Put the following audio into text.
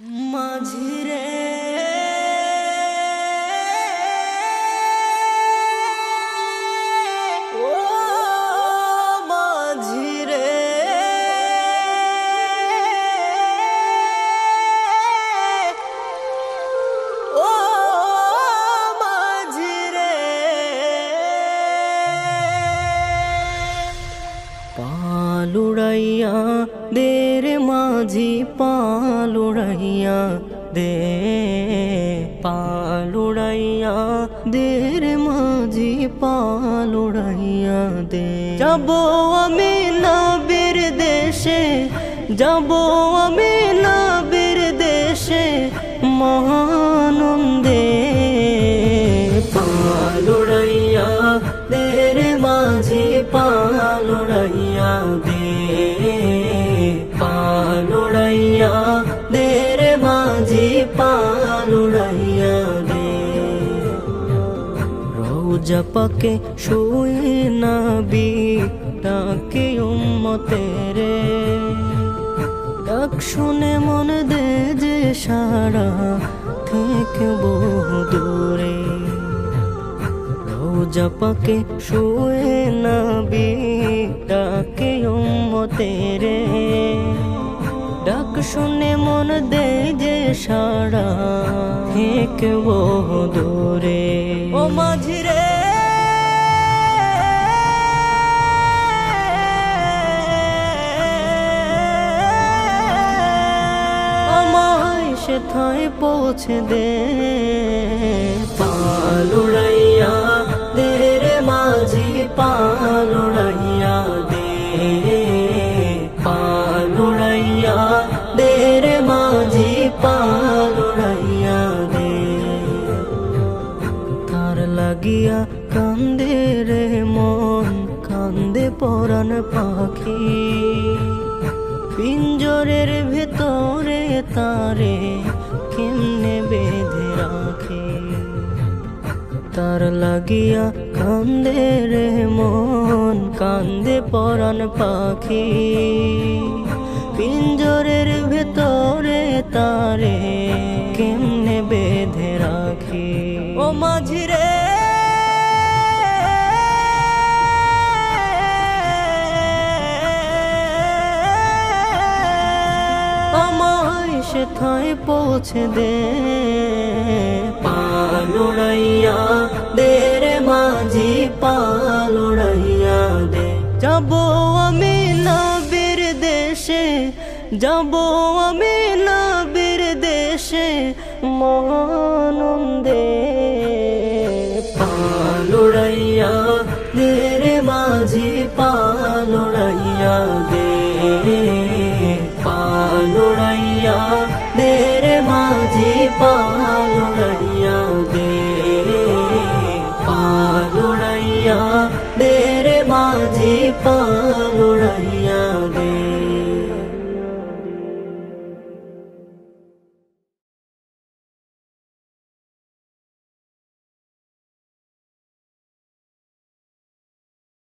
মাঝিরে ও মাঝিরে ও মাঝিরে পালুড়াইয়া দের মাঝি পালুড়াইয়া দে পালুড়াইয়া দের মাঝি পালুড়াইয়া দে যাবো আমি নবীর দেশে যাবো আমি নবীর দেশে মহানন্দে পালুড়াইয়া দের মাঝি পালুড়াইয়া দে পালুড়াইয়া দের মাঝি পালুড়াইয়া দে রোজা পাকে শুয়ে নবী ডাকে উম্মতের ডাক শুনে মন দে যে সারা থেকে বহু দূরে রোজা পাকে শুয়ে নবী ডাকে উম্মতের ডাক শুনে মন দে যে সারা থেকে বহু দূরে ও মাঝিরে আমায় সেথায় পৌঁছে দে পালুড়াইয়া দের মাঝি পালুড়াইয়া দে পালুড়াইয়া দের মাঝি পালুড়াইয়া দে তার লাগিয়া কান্দে রে মন কান্দে পরাণ পাখি পিঞ্জরের ভেতরে তারে কেমনে বেঁধে রাখে তার লাগিয়া কান্দে রে মন কান্দে পরাণ পাখি পিঞ্জরের ভেতরে তারে কেমনে বেঁধে রাখি ও মাঝিরে আমায় সেথায় পৌঁছে দে পালুড়াইয়া দের মাঝি পালুড়াইয়া দে যাবো আমি নবীর দেশে যাবো আমি নবীর দেশে মহানন্দে পালুড়াইয়া দের মাঝি পালুড়াইয়া দে